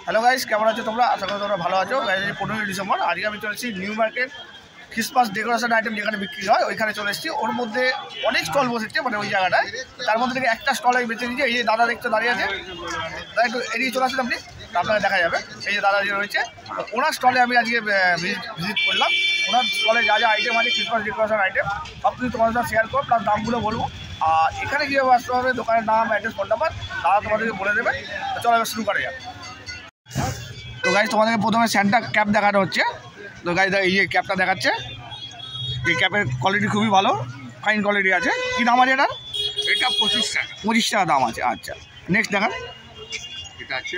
Hello guys, কেমন আছো তোমরা? আশা করি তোমরা ভালো আছো। গাইস 15ই ডিসেম্বর আজকে আমি চলে এসেছি new market Christmas decoration item যেখানে বিক্রি হয় ওইখানে চলে এসেছি। ওর মধ্যে অনেক স্টল বসেছে, মানে ওই জায়গাটায়। তার মধ্যে থেকে একটা স্টল আমি বেছে নিয়েছি। এই যে দাদা দেখতে দাঁড়িয়ে আছে, তাই একটু এড়িয়ে চলে আসেন আপনি, আপনাকে দেখা যাবে। এই যে দাদা যে রয়েছে, ওনার স্টলে আমি আজকে ভিজিট করলাম। ওনার স্টলে যা যা আইটেম আছে ক্রিসমাস ডেকোরেশন আইটেম সব কিছু তোমাদের সাথে শেয়ার করবো, প্লাস দামগুলো বলবো। আর এখানে কীভাবে আসতে হবে, দোকানের নাম, অ্যাড্রেস, ফোন নাম্বার দাদা তোমাদেরকে বলে দেবে। চলো এবার শুরু করা যাক। তো গাইজ তোমাদেরকে প্রথমে স্যান্টা ক্যাপ দেখানো হচ্ছে। তো গাইজ এই যে ক্যাপটা দেখাচ্ছে, এই ক্যাপের কোয়ালিটি খুবই ভালো, ফাইন কোয়ালিটি আছে। কী দাম আছে এটার? এটা 25 টাকা। 25 টাকা দাম আছে। আচ্ছা, নেক্সট দেখান। এটা আছে,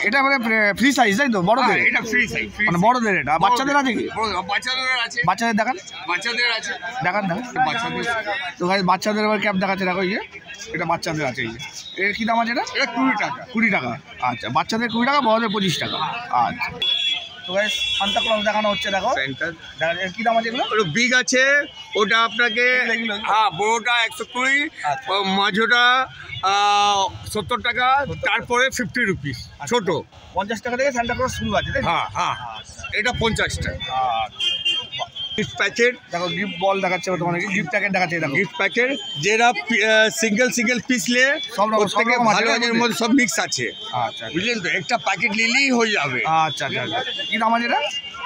এটা মানে ফ্রি সাইজ, তাই তো? বড়দের? এটা ফ্রি সাইজ, মানে বড়দের। এটা বাচ্চাদের আছে কি? বাচ্চাদের আছে, বাচ্চাদের দেখান, বাচ্চাদের আছে, দেখান দেখান বাচ্চাদের। তো গাইজ বাচ্চাদের এবার ক্যাপ দেখাচ্ছে, দেখো এই যে এটা বাচ্চাদের আছে। এই যে এর কী দাম আছে এটা? এটা 20 টাকা। 20 টাকা। আচ্ছা, বাচ্চাদের 20 টাকা, বড়দের 25 টাকা। আচ্ছা, তো গাইজ সান্তা ক্লজ দেখানো হচ্ছে, দেখো এর কী দাম আছে এগুলো? ওটা বিগ আছে, ওটা আপনাকে হ্যাঁ বড়টা 120, মাঝোটা 70 টাকা, তারপরে 50 রুপিস ছোট। 50 টাকা থেকে সান্তা ক্লজ শুরু আছে, তাই তো? হ্যাঁ হ্যাঁ, এটা 50 টাকা। গিফট প্যাকেট দেখো, গিফট বল দেখাচ্ছে তোমাদেরকে, গিফট প্যাকেট দেখাচ্ছে। দেখো গিফট প্যাকেট যেটা সিঙ্গেল পিস লে সব রকম থেকে রকম ভালো আছে, এর মধ্যে সব মিক্স আছে। আচ্ছা বুঝলেন তো, একটা প্যাকেট নিলেই হয়ে যাবে। আচ্ছা আচ্ছা আচ্ছা। কী দাম আছে এটা?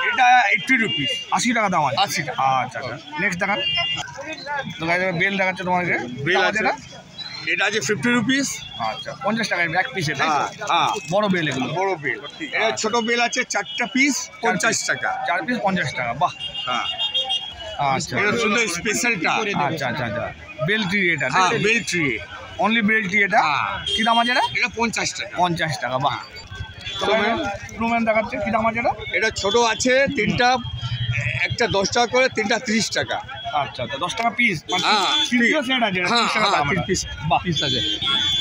এটা 80 রুপিস। 80 টাকা দাম আছে। 80 টাকা। আচ্ছা আচ্ছা, নেক্সট দেখান। তো গাইজ বেল দেখাচ্ছে তোমাদেরকে, বেল দাম আছে, এটা? এটা আছে 50 রুপিস। আচ্ছা, 50 টাকা এক পিসে, তাই তো? হ্যাঁ হ্যাঁ, বড় বেল এগুলো? বড় বেল। এটা ছোট বেল আছে 4টা পিস 50 টাকা। 4 পিস 50 টাকা। বাহ। হ্যাঁ, আচ্ছা এটা শুধু স্পেশালটা। আচ্ছা আচ্ছা আচ্ছা, বেল ট্রি এটা? হ্যাঁ, bel tree, only bel tree এটা? হ্যাঁ। কী দাম আছে এটা? এটা 50 টাকা। 50 টাকা। বাহ। স্নোম্যান দেখাচ্ছে, কী দাম আছে এটা? এটা ছোট আছে 3টা, একটা 10 টাকা করে, 3টা 30 টাকা। আচ্ছা আচ্ছা, 10 টাকা পিস। হ্যাঁ, সেট আছে, হ্যাঁ 30 টাকা দাম এটা। পিস বাহ। পিস আছে।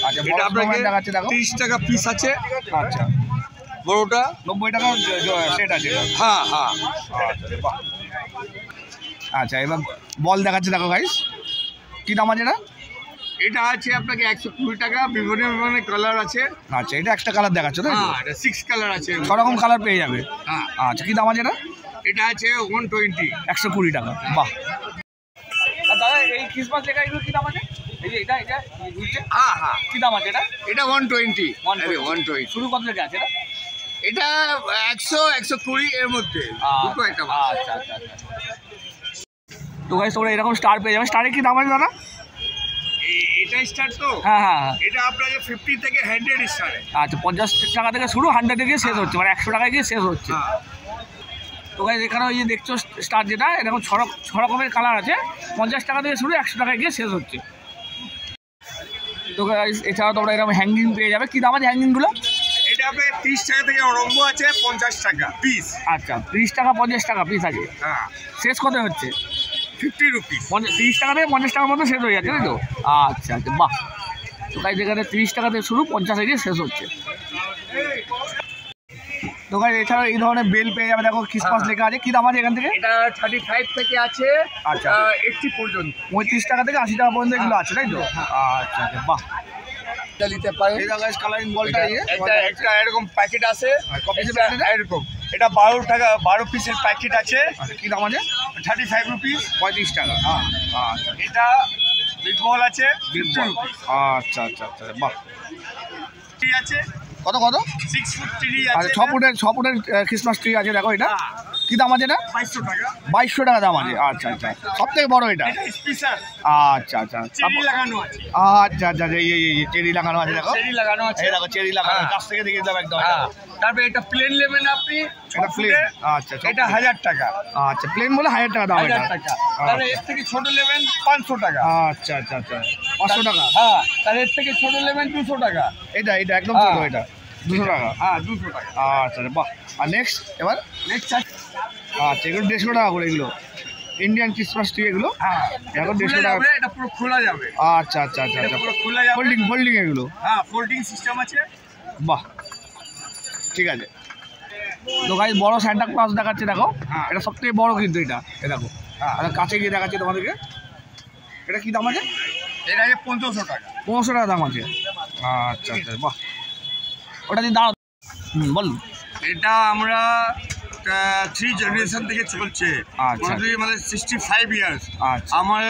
আচ্ছা, এটা বড় আপনাকে স্নোম্যান দেখাচ্ছে, দেখো 30 টাকা পিস আছে। আচ্ছা, বড়টা 90 টাকা সেট আছে এটা। হ্যাঁ হ্যাঁ। বাহ। আচ্ছা, এবার বল দেখাচ্ছে, দেখো গাইস, কী দাম আছে এটা? এটা আছে আপনাকে 120 টাকা, বিভিন্ন বিভিন্ন কালার আছে। আচ্ছা, এটা একটা কালার দেখাচ্ছে, তাই তো? হ্যাঁ, এটা 6 কালার আছে। 6 রকম কালার পেয়ে যাবে। হ্যাঁ, আচ্ছা, কী দাম আছে এটা? এটা আছে 120। 120 টাকা। বাহ। দাদা এই ক্রিসমাস লেখা এগুলো কী দাম আছে? এই যে এটা হ্যাঁ হ্যাঁ, কী দাম আছে এটা? এটা 120। 120 শুরু কত থেকে আছে এটা? এটা 100 120 এর মধ্যে দুটো আইটেম। আচ্ছা আচ্ছা আচ্ছা। তো গাইস তোমরা এরকম স্টার পেয়ে যাবে। স্টারে কী দাম আছে দাদা? এটা স্টার্ট তো, হ্যাঁ হ্যাঁ হ্যাঁ। এটা আপনাকে 50 থেকে 100 স্টার। আচ্ছা, 50 টাকা থেকে শুরু, 100 গিয়ে শেষ হচ্ছে, মানে 100 টাকায় গিয়ে শেষ হচ্ছে। তো গাইস এখানে ওই যে দেখছো স্টার, যেটা এরকম 6 রকমের কালার আছে। 50 টাকা থেকে শুরু, 100 টাকায় গিয়ে শেষ হচ্ছে। তো গাইস এছাড়াও তোমরা এরকম হ্যাঙ্গিং পেয়ে যাবে। কী দাম আছে হ্যাঙ্গিংগুলো? এটা আপনাকে 30 টাকা থেকে আরম্ভ আছে, 50 টাকা পিস। আচ্ছা, 30 টাকা 50 টাকা পিস আছে। হ্যাঁ, শেষ কত হচ্ছে? 50 রুপিস। 30 টাকা থেকে 50 টাকার মধ্যে শেষ হয়ে যাচ্ছে, তাই তো? আচ্ছা আচ্ছা, বাহ। তো গাইস এখানে 30 টাকা থেকে শুরু, 50 গিয়ে শেষ হচ্ছে। তো গাইস এছাড়াও এই ধরনের বেল পেয়ে যাবে, দেখো ক্রিসমাস লেখা আছে। কী দাম আছে এখান থেকে? এটা 35 থেকে আছে, আচ্ছা, 80 পর্যন্ত। 35 টাকা থেকে 80 টাকা পর্যন্ত এগুলো আছে, তাই তো? আচ্ছা আচ্ছা, বাহ। নিতে পারে। এই দেখো গাইস কালারিং বলটা, একটা এরকম প্যাকেট আছে, কপিসের প্যাকেট এরকম। এটা 12 টাকা, 12 পিসের প্যাকেট আছে। কী দাম আছে? 35 রুপিস। 35 টাকা। আচ্ছা, এটা বিগ বল আছে 50 রুপিস। আচ্ছা আচ্ছা আচ্ছা, বাহ। ট্রি আছে কত কত? 6 ফুট ট্রি আচ্ছা, আছে। 6 ফুটের ক্রিসমাস ট্রি আছে, দেখো এটা। কী দাম আছে এটা? 2200 টাকা। 2200 টাকা দাম আছে। আচ্ছা আচ্ছা, সব থেকে বড় এটা? এটা স্পেশাল আচ্ছা আচ্ছা, চেরি লাগানো আছে। আচ্ছা আচ্ছা, এই চেরি লাগানো আছে, দেখো চেরি লাগানো আছে। এই দেখো চেরি লাগানো, হ্যাঁ। কাছ থেকে দেখে যাবে একদম। হ্যাঁ, তারপরে এটা প্লেন নেবেন আপনি, এটা প্লেন। আচ্ছা, এটা 1000 টাকা। আচ্ছা, প্লেন বলে 1000 টাকা দাম এটা। 1000 টাকা। তাহলে এর থেকে ছোট নেবেন 500 টাকা। আচ্ছা আচ্ছা আচ্ছা, 500 টাকা। হ্যাঁ, তাহলে এর থেকে ছোট নেবেন 200 টাকা। এটা একদম ছোট, এটা 200 টাকা। হ্যাঁ, 200 টাকা। আচ্ছা, বাহ। আর নেক্সট এবার? নেক্সট আচ্ছা, এগুলো 150 টাকা করে, এগুলো ইন্ডিয়ান ক্রিসমাস ট্রি এগুলো। হ্যাঁ, এখন খোলা 150 টাকা। যাবে, এটা পুরো খোলা যাবে। আচ্ছা আচ্ছা আচ্ছা এটা আচ্ছা, পুরো খোলা যাবে। ফোল্ডিং এগুলো। হ্যাঁ, ফোল্ডিং সিস্টেম আছে। বাহ, ঠিক আছে। তো গাইস বড় সান্টা ক্লজ দেখাচ্ছে, দেখো। হ্যাঁ। এটা সবথেকে বড় কিন্তু এটা, এ দেখো। আর কাছে গিয়ে দেখাচ্ছে তোমাদেরকে। এটা কী দাম আছে? এটা আছে 1500 টাকা। 1500 টাকা দাম আছে। আচ্ছা আচ্ছা, বাহ। ওটা দিয়ে দাঁড়াও। বলুন। এটা আমরা 3 জেনারেশন থেকে চলছে, আচ্ছা। মানে 65 ইয়ার্স। আচ্ছা। আমার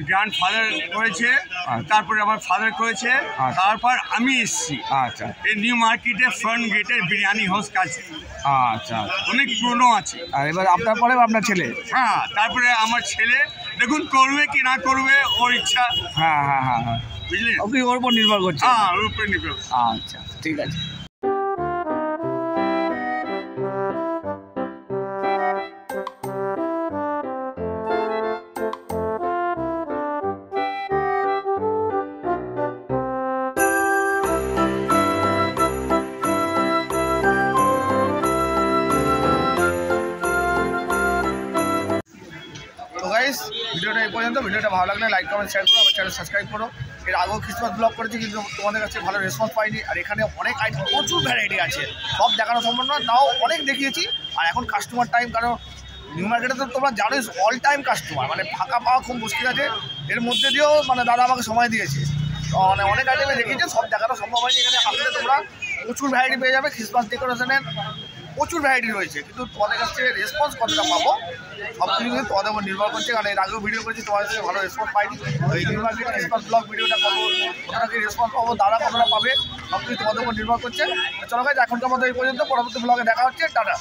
গ্র্যান্ডফাদার করেছে, আচ্ছা। তারপরে আমার ফাদার করেছে, আচ্ছা। তারপর আমি এসেছি। আচ্ছা এই নিউ মার্কেটে ফ্রন্ট গেটের বিরিয়ানি হাউস কাছে আচ্ছা। অনেক পুরনো আছে। আর এবার আপনার পরে আপনার ছেলে? হ্যাঁ, তারপরে আমার ছেলে দেখুন করবে কি না করবে, ওর ইচ্ছা। হ্যাঁ হ্যাঁ হ্যাঁ হ্যাঁ, বুঝলেন? আপনি ওর উপর নির্ভর করছে। হ্যাঁ, ওর উপরে নির্ভর। আচ্ছা ঠিক আছে। তো গাইস, ভিডিওটা এই পর্যন্ত। ভিডিওটা ভালো লাগলে লাইক কমেন্ট শেয়ার করো, আমার চ্যানেল সাবস্ক্রাইব করো। এর আগেও ক্রিসমাস ব্লগ করেছি কিন্তু তোমাদের কাছে ভালো রেসপন্স পাইনি। আর এখানে অনেক আইটেম, প্রচুর ভ্যারাইটি আছে, সব দেখানো সম্ভব নয়, তাও অনেক দেখিয়েছি। আর এখন কাস্টমার টাইম, কারণ নিউ মার্কেটে তো তোমরা জানোই অল টাইম কাস্টমার, মানে ফাঁকা পাওয়া খুব মুশকিল আছে। এর মধ্যে দিয়েও মানে দাদা আমাকে সময় দিয়েছে, তো মানে অনেক আইটেমে দেখিয়েছে, সব দেখানো সম্ভব হয়নি। এখানে আসলে তোমরা প্রচুর ভ্যারাইটি পেয়ে যাবে। ক্রিসমাস ডেকোরেশনের প্রচুর ভ্যারাইটি রয়েছে, কিন্তু তোমাদের কাছ থেকে রেসপন্স কতটা পাবো সব কিছু কিন্তু তোমাদের উপর নির্ভর করছে। কারণ এর আগেও ভিডিও করেছি, তোমাদের থেকে ভালো রেসপন্স পাইনি। এই নিউ মার্কেট ক্রিসমাস ব্লগ ভিডিওটা কতটা কি রেসপন্স পাবো, দাদা কতটা পাবে, সব কিছু তোমাদের উপর নির্ভর করছে। চলো গাইস, এখনকার মতো এই পর্যন্ত। পরবর্তী ব্লগে দেখা হচ্ছে, টাটা।